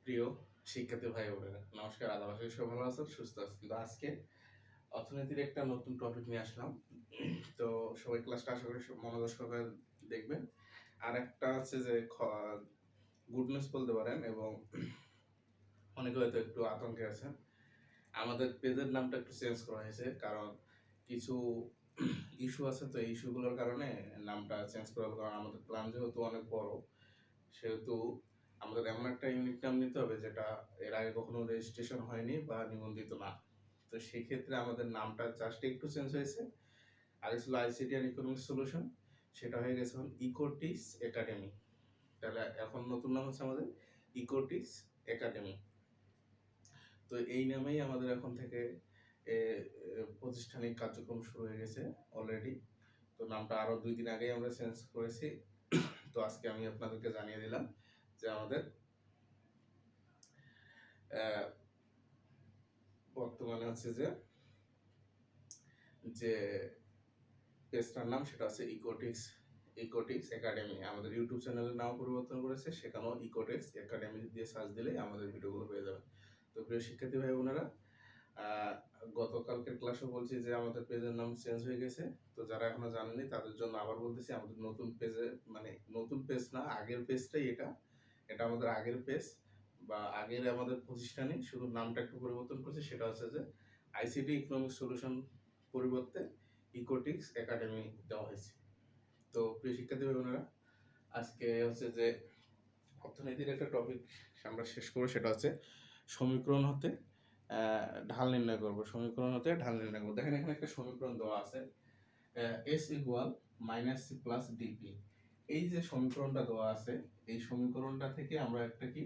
প্রিয় শিক্ষার্থী ভাই বোনেরা, নমস্কার, আদাব। আশা করি সবাই ভালো আছেন, সুস্থ আছেন। তো আজকে অর্থনীতির একটা নতুন টপিক নিয়ে আসলাম। তো সবাই ক্লাসটা আশা করি মনোযোগ সহকারে দেখবেন। আর একটা আছে যে গুড নিউজ বলতে পারেন, এবং অনেকে হয়তো একটু আতঙ্কে আছেন। আমাদের পেজের নামটা একটু চেঞ্জ করা হয়েছে, কারণ কিছু ইস্যু আছে। তো এই ইস্যুগুলোর কারণে নামটা চেঞ্জ করা হবে, কারণ আমাদের প্ল্যান যেহেতু অনেক বড়, সেহেতু আমাদের এমন একটা ইউনিক নাম নিতে হবে যেটা এর আগে কখনো রেজিস্ট্রেশন হয়নি বা নিবন্ধিত না। তো সেই ক্ষেত্রে আমাদের নামটা জাস্ট একটু চেঞ্জ হয়েছে। আগে ছিল আইসিটি অ্যান্ড ইকোনমিক সলিউশন, সেটা হয়ে গেছে এখন ইকোটিক্স একাডেমি। তাহলে এখন নতুন নাম হচ্ছে আমাদের ইকোটিক্স একাডেমি। তো এই নামেই আমাদের এখন থেকে প্রতিষ্ঠানিক কার্যক্রম শুরু হয়ে গেছে অলরেডি। তো নামটা আরো 2 দিন আগেই আমরা চেঞ্জ করেছি। তো আজকে আমি আপনাদেরকে জানিয়ে দিলাম যে আমাদের বর্তমানে হচ্ছে যে পেজটার নাম সেটা হচ্ছে ইকোটিক্স একাডেমি। আমাদের ইউটিউব চ্যানেলের নাম পরিবর্তন করেছে, সেখানেও ইকোটিক্স একাডেমি দিয়ে সার্চ দিলে আমাদের ভিডিওগুলো পেয়ে যাবেন। তো প্রিয় শিক্ষার্থী ভাই বোনেরা, গতকালকের ক্লাসে বলছি যে আমাদের পেজের নাম চেঞ্জ হয়ে গেছে। তো যারা এখনো জানেনি তাদের জন্য আবার বলতেছি, আমাদের নতুন পেজে, মানে নতুন পেজ না, আগের পেজটাই এটা। এটা আমাদের আগের পেজ বা আগের আমাদের প্রতিষ্ঠানে, শুধু নামটা একটু পরিবর্তন করছে। সেটা হচ্ছে যে আইসিটি ইকোনমিক সলিউশন পরিবর্তে ইকোটিক্স একাডেমি দেওয়া হয়েছে। তো প্রিয় শিক্ষার্থী ভাইবোনেরা, আজকে হচ্ছে যে অর্থনীতির একটা টপিক আমরা শেষ করবো, সেটা হচ্ছে সমীকরণ হতে ঢাল নির্ণয় করবো। সমীকরণ হতে ঢাল নির্ণয় করবো। দেখেন এখানে একটা সমীকরণ দেওয়া আছে, S equal minus C plus DP. এই যে সমীকরণটা দেওয়া আছে, এই সমীকরণটা থেকে আমরা একটা কি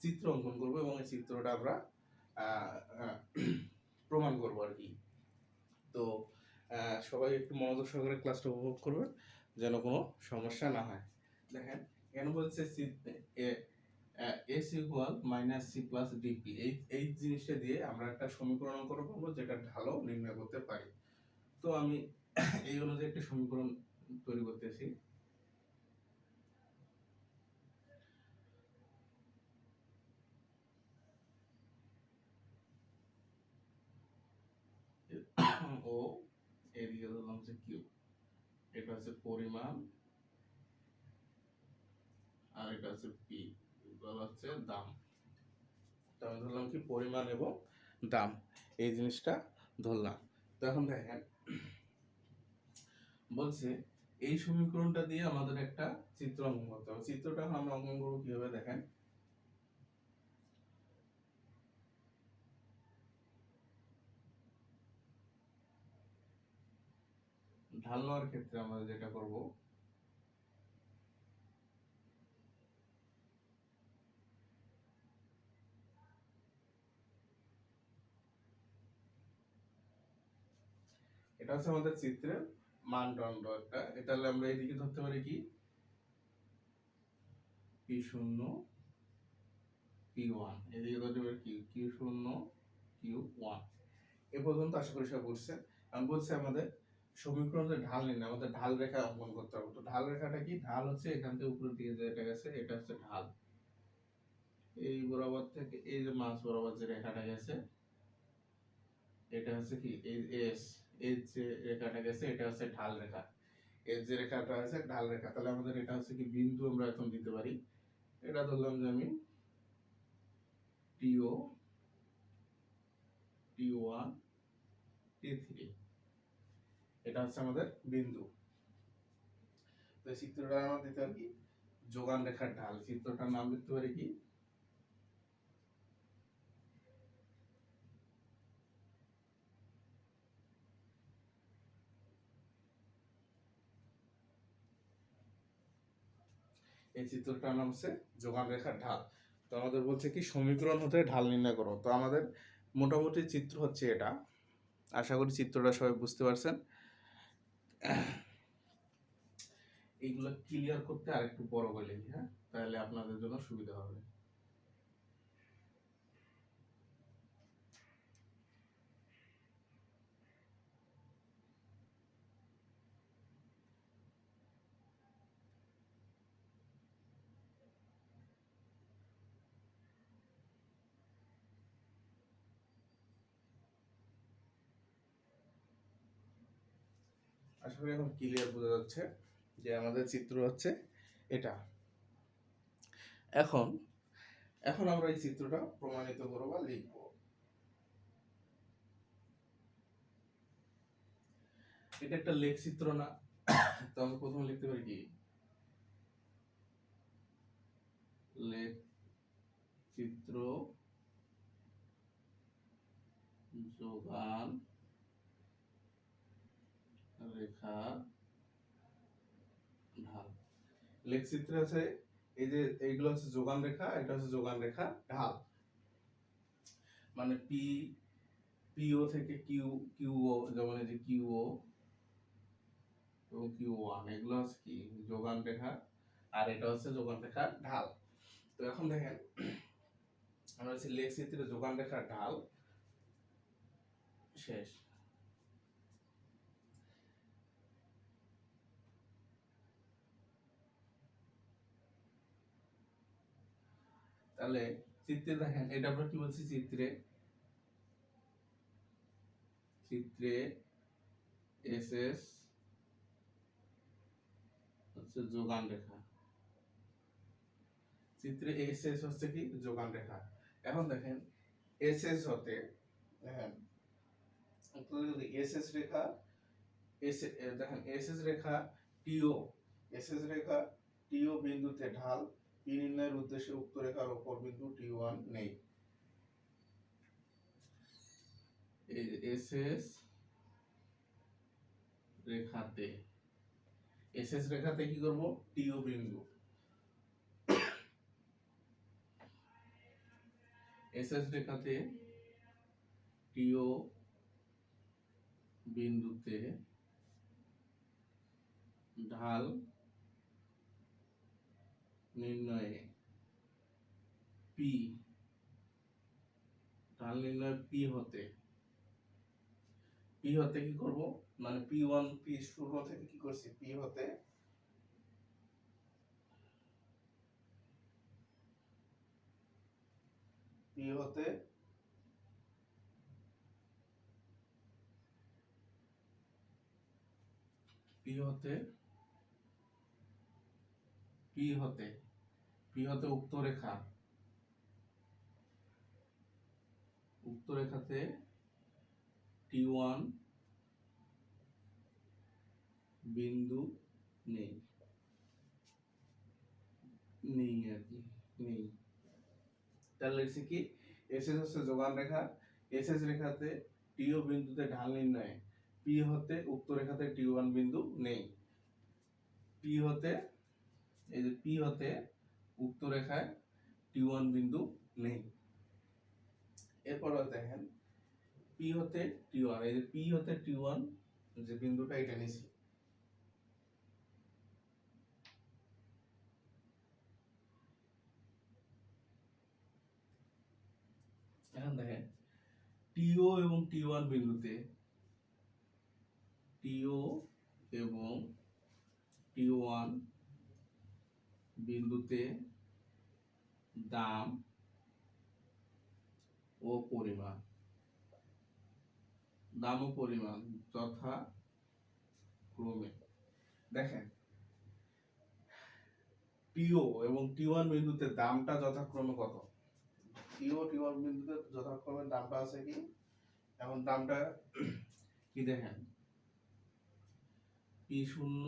চিত্র অঙ্কন করবো, এবং এই চিত্রটা আমরা প্রমাণ করবো আর কি। তো সবাই একটু মনোযোগ সহকারে ক্লাসটা উপভোগ করবেন, যেন কোনো সমস্যা না হয়। দেখেন এখানে বলছে S equal minus C plus DP. এই জিনিসটা দিয়ে আমরা একটা সমীকরণ অঙ্কন করবো, যেটা ঢালও নির্ণয় করতে পারি। তো আমি এই অনুযায়ী একটা সমীকরণ তৈরি করতেছি। ও এদিকে ধরলাম হচ্ছে কিউ, এটা হচ্ছে পরিমাণ, আর এটা হচ্ছে পি, বলা হচ্ছে দাম। তো আমি ধরলাম কি পরিমাণ এবং দাম, এই জিনিসটা ধরলাম। তো এখন দেখেন বলছে এই সমীকরণটা দিয়ে আমাদের একটা চিত্র অঙ্কন করতে হবে। চিত্রটা এখন আমরা অঙ্কন করবো কিভাবে, দেখেন ঢাল নেওয়ার ক্ষেত্রে আমরা যেটা করব, এটা হচ্ছে আমাদের চিত্রের মানদণ্ড একটা। এটা আমরা এইদিকে ধরতে পারি কি পি শূন্য পি ওয়ান, এদিকে ধরতে পারি কিউ কিউ শূন্য কিউ ওয়ান। এ পর্যন্ত আশা করি সব বুঝছে। আমি বলছি আমাদের সমীকরণের ঢাল নির্ণয়, আমাদের ঢাল রেখা অঙ্কন করতে হবে। তো ঢাল রেখাটা কি, ঢাল হচ্ছে এখান থেকে উপরের দিকে যেটা গেছে এটা হচ্ছে ঢাল। এই বরাবর থেকে এই যে মাছ বরাবর যে রেখাটা গেছে এটা হচ্ছে কি এই এস, এই যে রেখাটা গেছে এটা হচ্ছে ঢাল রেখা। এর যে রেখাটা আছে ঢাল রেখা। তাহলে আমাদের এটা হচ্ছে কি বিন্দু, আমরা এখন দিতে পারি। এটা ধরলাম যে আমি টিও, টি ওয়ান, টি থ্রি, এটা হচ্ছে আমাদের বিন্দু। তো চিত্রটা আমরা দিতে পারি কি যোগান রেখার ঢাল। চিত্রটার নাম দিতে পারি কি এই চিত্রটার নাম হচ্ছে যোগান রেখার ঢাল। তো আমাদের বলছে কি সমীকরণ হতে ঢাল নির্ণয় করো। তো আমাদের মোটামুটি চিত্র হচ্ছে এটা। আশা করি চিত্রটা সবাই বুঝতে পারছেন। এইগুলো ক্লিয়ার করতে আরেকটু বড় করে লিখি, হ্যাঁ, তাহলে আপনাদের জন্য সুবিধা হবে। আশা করি এখন ক্লিয়ার বোঝা যাচ্ছে যে আমাদের চিত্র হচ্ছে এটা। এখন এখন আমরা এই চিত্রটা প্রমাণিত করব বা লিখব। এটা একটা লেখ চিত্র না, তো আমরা প্রথমে লিখতে পারি কি, লেখ চিত্র যোগান রেখা ঢাল। লেখ চিত্রে আছে এই যে এইগুলো হচ্ছে যোগান রেখা, এটা হচ্ছে যোগান রেখা ঢাল। মানে পিও থেকে কিউও, যেমন এই যে কিউও এবং কিউ1, এগুলো হচ্ছে কি যোগান রেখা, আর এটা হচ্ছে যোগান রেখা ঢাল। তো এখন দেখেন আমরা হচ্ছে লেখ চিত্রে যোগান রেখা ঢাল শেষ। তাহলে চিত্রে দেখেন এটা আমরা কি বলছি, চিত্রে এস এস হচ্ছে যোগান রেখা, চিত্রে এস এস হচ্ছে কি যোগান রেখা। এখন দেখেন এস এস হতে দেখেন এস এস রেখা, দেখেন এস এস রেখা টিও, এস এস রেখা টিও বিন্দুতে ঢাল পি নির্ণয়ের উদ্দেশ্যে উক্ত রেখার অপর বিন্দু টি1 নেই। এই এস এস রেখাতে, এস এস রেখাতে কি করব, টিও বিন্দু, এস এস রেখাতে টিও বিন্দুতে ঢাল নির্ণয়ে পি, ঢাল নির্ণয় পি হতে কি করব, মানে P1 পি শুরু থেকে কি করছি, পি হতে পি হতে উক্ত রেখাতে T1 বিন্দু নেই আর কি নেই। তাহলে লিখছি কি, এসএস হচ্ছে যোগান রেখা, এসএস রেখাতে টিও বিন্দুতে ঢাল নির্ণয়ে পি হতে উক্ত রেখাতে T1 বিন্দু নেই। পি হতে, এই যে পি হতে উক্ত রেখায় T1 বিন্দু নেই। এরপর দেখেন পি হতে T1, এই যে পি হতে T1 যে বিন্দুটা এটা নিছি, এখন দেখেন টিও এবং T1 বিন্দুতে, টিও এবং T1 বিন্দুতে দাম ও পরিমাণ যথাক্রমে, দেখেন টিও এবং T1 বিন্দুতে দামটা যথাক্রমে কত, টিও T1 বিন্দুতে যথাক্রমে দামটা আছে কি, এখন দামটা কি দেখেন P0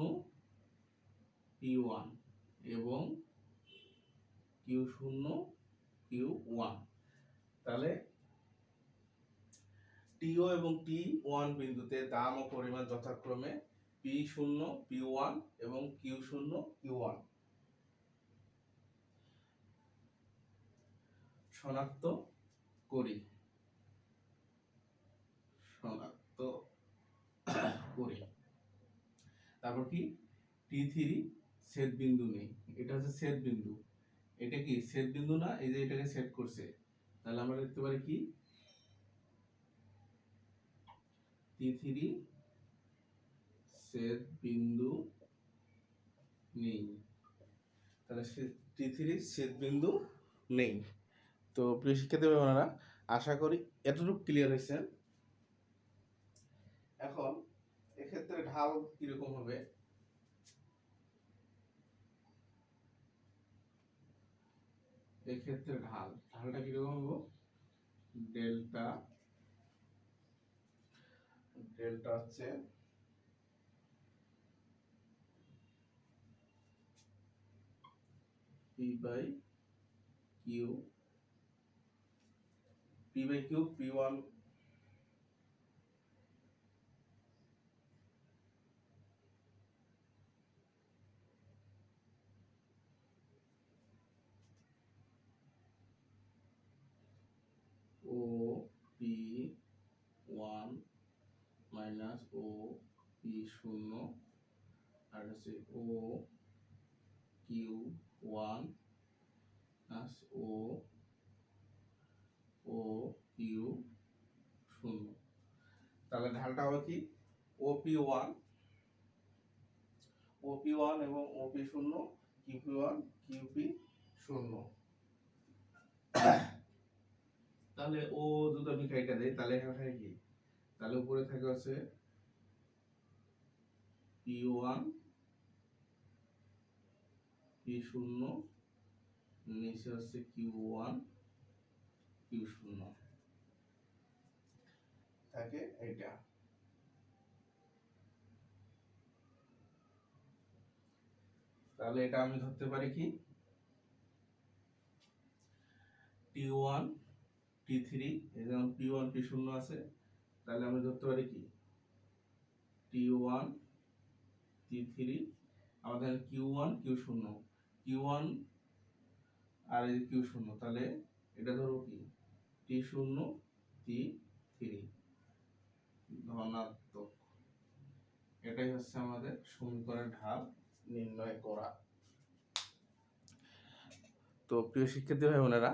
P1 এবং Q0 Q1। তাহলে টিও এবং T1 বিন্দুতে দাম ও পরিমাণ যথাক্রমে P0 P1 এবং Q0 Q1 শনাক্ত করি। তারপর কি T3 ছেদ বিন্দু নেই, এটা হচ্ছে ছেদ বিন্দু, এটা কি ছেদ বিন্দু না, এই যে এটাকে সেট করছে, তাহলে আমরা লিখতে পারি কি T3 ছেদ বিন্দু নেই। তাহলে T3 ছেদ বিন্দু নেই। তো প্রিয় শিক্ষার্থী ভাইরা, আশা করি এতটুকু ক্লিয়ার হয়েছে। এখন এক্ষেত্রে ঢাল কিরকম হবে, এক্ষেত্রে ঢালটা কিরকম হবে, ডেল্টা হচ্ছে পি বাই কিউ, P1 ও P1 মাইনাস ও P0 আর হচ্ছে ও Q1 প্লাস ও Q0। তাহলে ঢালটা হবে কি OP1 এবং OP0, QP1 QP0। তাহলে ও যদি আমি কাইটা দেই তাহলে এখানে থাকে কি, তাহলে উপরে থাকে হচ্ছে P1 P0, নিচে হচ্ছে Q1 Q0 থাকে এটা। তাহলে এটা আমি ধরতে পারি কি T1 T3, এই যেমন P1 P0 আছে, তাহলে আমি ধরতে পারি কি T1 T3, আমাদের Q1 Q0, Q1 আর এই Q0, তাহলে এটা ধরবো কি T0 T3 ধনাত্মক। এটাই হচ্ছে আমাদের সমীকরণের ঢাল নির্ণয় করা। তো প্রিয় শিক্ষার্থী ভাই বোনেরা,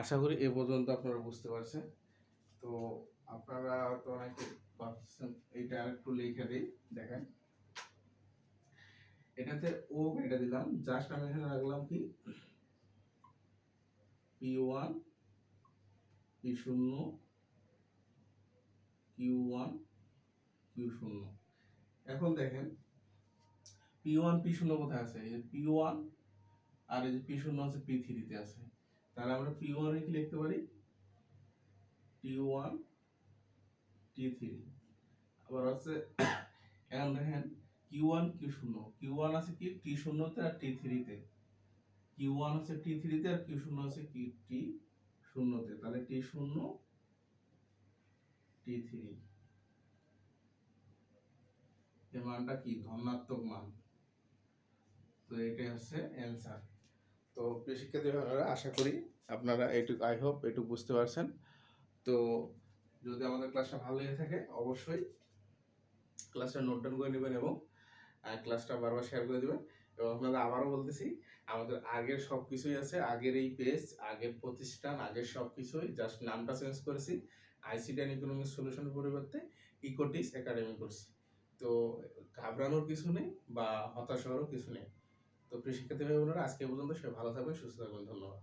আশা করি এ পর্যন্ত আপনারা বুঝতে পারছেন। তো আপনারা তো অনেকে ভাবছেন, এইটা একটু লিখে দিই, দেখেন এটাতে ও কেটে দিলাম, জাস্ট আমি এখানে রাখলাম কি P1 P0 Q1 Q0। এখন দেখেন P1 P0 কোথায় আছে, এই যে P1 আর এই যে P0 আছে P3 তে আছে, তাহলে আমরা P1 এ কি লিখতে পারি T1 T3। আবার আছে এখন দেখেন Q1 Q1 আছে কি T0 তে আর T3 তে, Q1 আছে T3 তে আর Q0 আছে কি T0 তে, তাহলে T0 T3 এর মানটা কি ধনাত্মক মান। তো এটাই হচ্ছে অ্যানসার। তো প্রিয় শিক্ষার্থী ভাইরা, আশা করি আপনারা এইটুকু, আই হোপ এইটুকু বুঝতে পারছেন। তো যদি আমাদের ক্লাসটা ভালো লেগে থাকে অবশ্যই ক্লাসটা নোট ডাউন করে নেবেন এবং ক্লাসটা বারবার শেয়ার করে দেবেন। এবং আপনাদের আবারও বলতেছি, আমাদের আগের সব কিছুই আছে, আগের এই পেজ, আগের প্রতিষ্ঠান, আগের সব কিছুই, জাস্ট নামটা চেঞ্জ করেছি, আইসিটি অ্যান্ড ইকোনমিক্স সলিউশনের পরিবর্তে ইকোটিস একাডেমি করছি। তো ঘাবড়ানোর কিছু নেই বা হতাশ হওয়ারও কিছু নেই। তো প্রিয় শিক্ষার্থী ভাই বোনেরা, আজকে পর্যন্ত সবাই ভালো থাকবেন, সুস্থ থাকবেন, ধন্যবাদ।